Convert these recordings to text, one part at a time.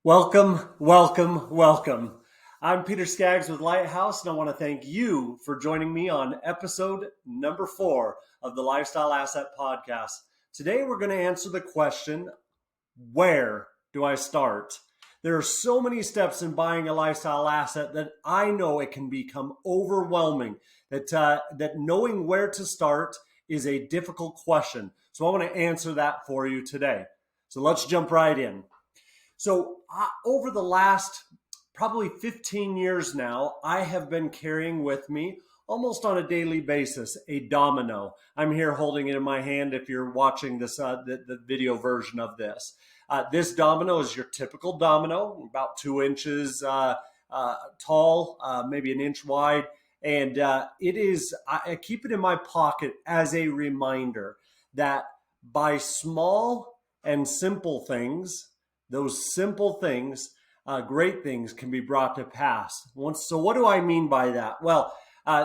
Welcome, welcome, welcome. I'm Peter Skaggs with Lighthouse, and I want to thank you for joining me on episode number 4 of the Lifestyle Asset Podcast. Today, we're going to answer the question, where do I start? There are so many steps in buying a lifestyle asset that I know it can become overwhelming, that knowing where to start is a difficult question. So I want to answer that for you today. So let's jump right in. So over the last probably 15 years now, I have been carrying with me almost on a daily basis a domino. I'm here holding it in my hand if you're watching this the video version of this. This domino is your typical domino, about 2 inches tall, maybe an inch wide. And I keep it in my pocket as a reminder that by small and simple things, those simple things, great things can be brought to pass. So what do I mean by that? Well,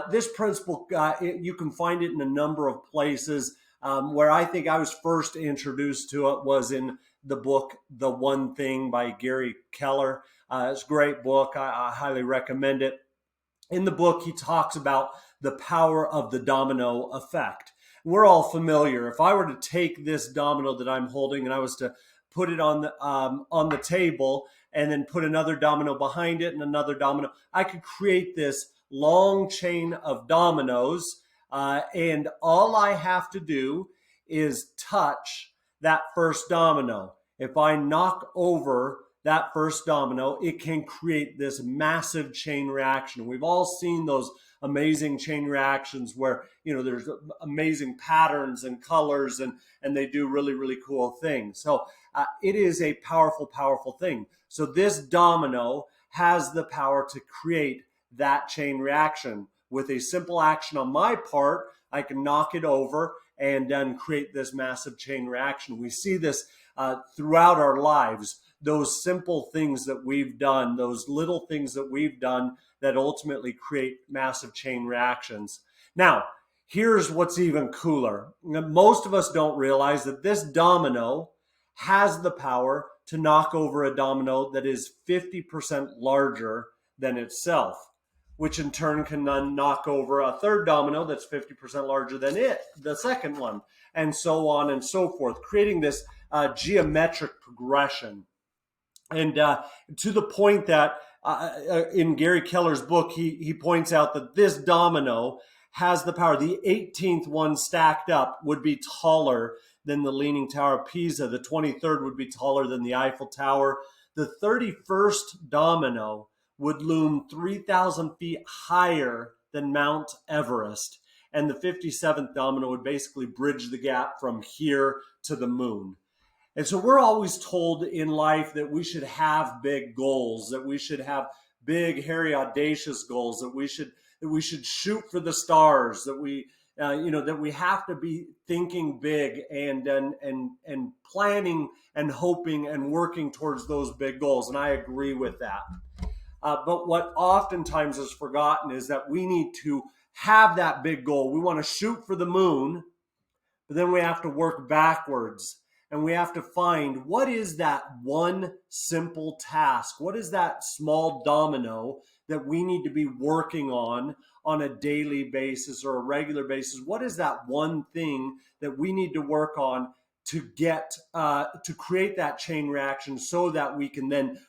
this principle, you can find it in a number of places. Where I think I was first introduced to it was in the book, The One Thing by Gary Keller. It's a great book. I highly recommend it. In the book, he talks about the power of the domino effect. We're all familiar. If I were to take this domino that I'm holding and I was to put it on the table and then put another domino behind it and another domino, I could create this long chain of dominoes. And all I have to do is touch that first domino. If I knock over that first domino, it can create this massive chain reaction. We've all seen those amazing chain reactions where, there's amazing patterns and colors and they do really, really cool things. So it is a powerful, powerful thing. So this domino has the power to create that chain reaction. With a simple action on my part, I can knock it over and then create this massive chain reaction. We see this throughout our lives, those simple things that we've done, those little things that we've done that ultimately create massive chain reactions. Now, here's what's even cooler. Most of us don't realize that this domino has the power to knock over a domino that is 50% larger than itself, which in turn can then knock over a third domino that's 50% larger than it, the second one, and so on and so forth, creating this geometric progression. And to the point that in Gary Keller's book, he points out that this domino has the power. The 18th one stacked up would be taller than the Leaning Tower of Pisa. The 23rd would be taller than the Eiffel Tower. The 31st domino would loom 3,000 feet higher than Mount Everest. And the 57th domino would basically bridge the gap from here to the moon. And so we're always told in life that we should have big goals, that we should have big, hairy, audacious goals, that we should shoot for the stars, that we have to be thinking big and planning and hoping and working towards those big goals. And I agree with that. But what oftentimes is forgotten is that we need to have that big goal. We want to shoot for the moon, but then we have to work backwards. And we have to find what is that one simple task? What is that small domino that we need to be working on a daily basis or a regular basis? What is that one thing that we need to work on to get to create that chain reaction so that we can then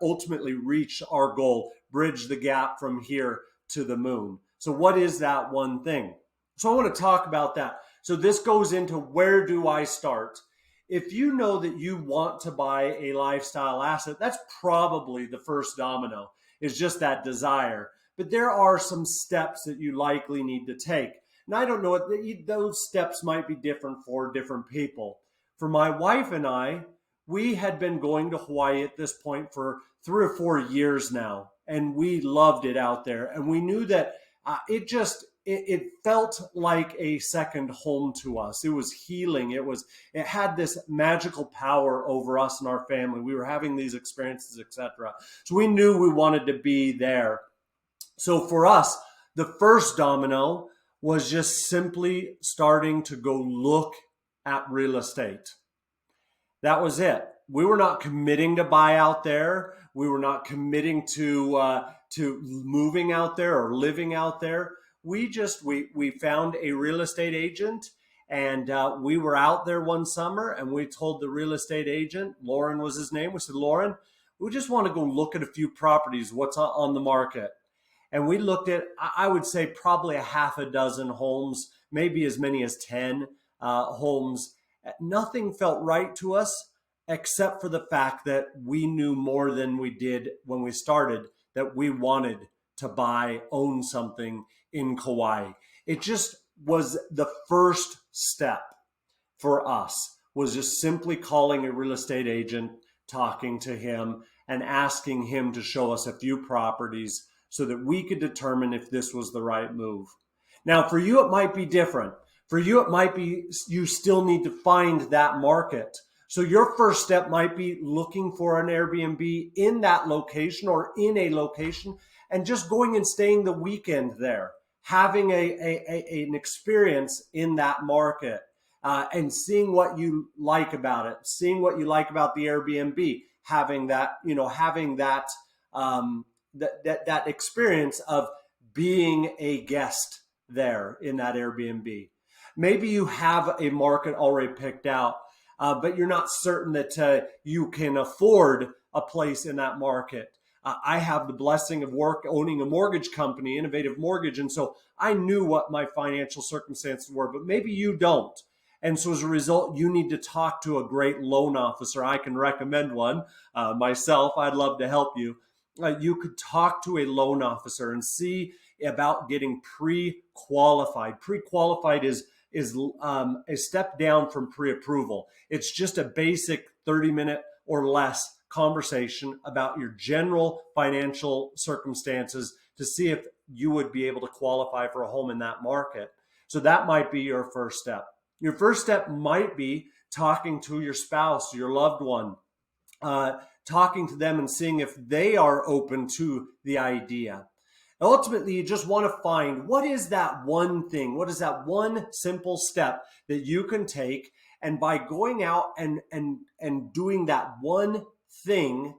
ultimately reach our goal, bridge the gap from here to the moon? So what is that one thing? So I want to talk about that. So this goes into, where do I start? If you know that you want to buy a lifestyle asset, that's probably the first domino, is just that desire. But there are some steps that you likely need to take. And I don't know, those steps might be different for different people. For my wife and I, we had been going to Hawaii at this point for 3 or 4 years now, and we loved it out there. And we knew that it felt like a second home to us. It was healing. It had this magical power over us and our family. We were having these experiences, etc. So we knew we wanted to be there. So for us, the first domino was just simply starting to go look at real estate. That was it. we were not committing to buy out there. We were not committing to moving out there or living out there. We found a real estate agent, and we were out there one summer, and we told the real estate agent, Lauren was his name. We said, Lauren, we just want to go look at a few properties, what's on the market. And we looked at, I would say, probably a half a dozen homes, maybe as many as 10 homes. Nothing felt right to us, except for the fact that we knew more than we did when we started, that we wanted to own something in Kauai. It just was the first step for us, was just simply calling a real estate agent, talking to him, and asking him to show us a few properties so that we could determine if this was the right move. Now, for you, it might be different. For you, it might be you still need to find that market. So your first step might be looking for an Airbnb in that location or in a location and just going and staying the weekend there, having an experience in that market and seeing what you like about it, seeing what you like about the Airbnb, having that experience of being a guest there in that Airbnb. Maybe you have a market already picked out, but you're not certain that you can afford a place in that market. I have the blessing of owning a mortgage company, Innovative Mortgage, and so I knew what my financial circumstances were, but maybe you don't. And so as a result, you need to talk to a great loan officer. I can recommend one myself. I'd love to help you. You could talk to a loan officer and see about getting pre-qualified. Pre-qualified is a step down from pre-approval. It's just a basic 30-minute or less conversation about your general financial circumstances to see if you would be able to qualify for a home in that market. So that might be your first step. Your first step might be talking to your spouse, your loved one, talking to them and seeing if they are open to the idea. Ultimately, you just want to find what is that one thing, what is that one simple step that you can take, and by going out and doing that one thing,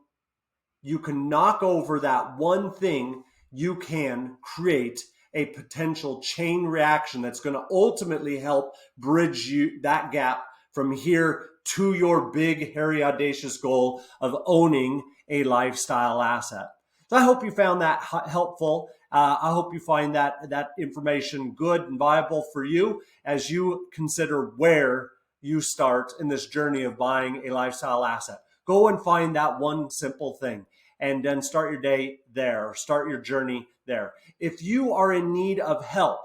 you can knock over that one thing, you can create a potential chain reaction that's going to ultimately help bridge that gap from here to your big, hairy, audacious goal of owning a lifestyle asset. So I hope you found that helpful. I hope you find that information good and viable for you as you consider where you start in this journey of buying a lifestyle asset. Go and find that one simple thing and then start your day there, start your journey there. If you are in need of help,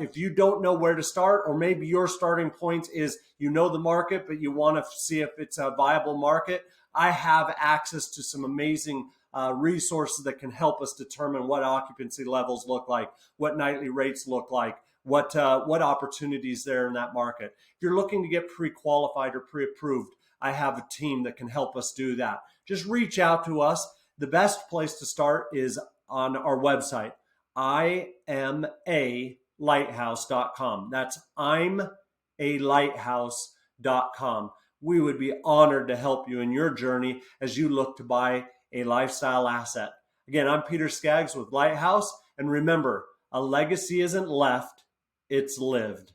if you don't know where to start, or maybe your starting point is you know the market, but you want to see if it's a viable market, I have access to some amazing resources that can help us determine what occupancy levels look like, what nightly rates look like, what opportunities there in that market. If you're looking to get pre-qualified or pre-approved, I have a team that can help us do that. Just reach out to us. The best place to start is on our website, imalighthouse.com. That's imalighthouse.com. We would be honored to help you in your journey as you look to buy a lifestyle asset. Again, I'm Peter Skaggs with Lighthouse. And remember, a legacy isn't left, it's lived.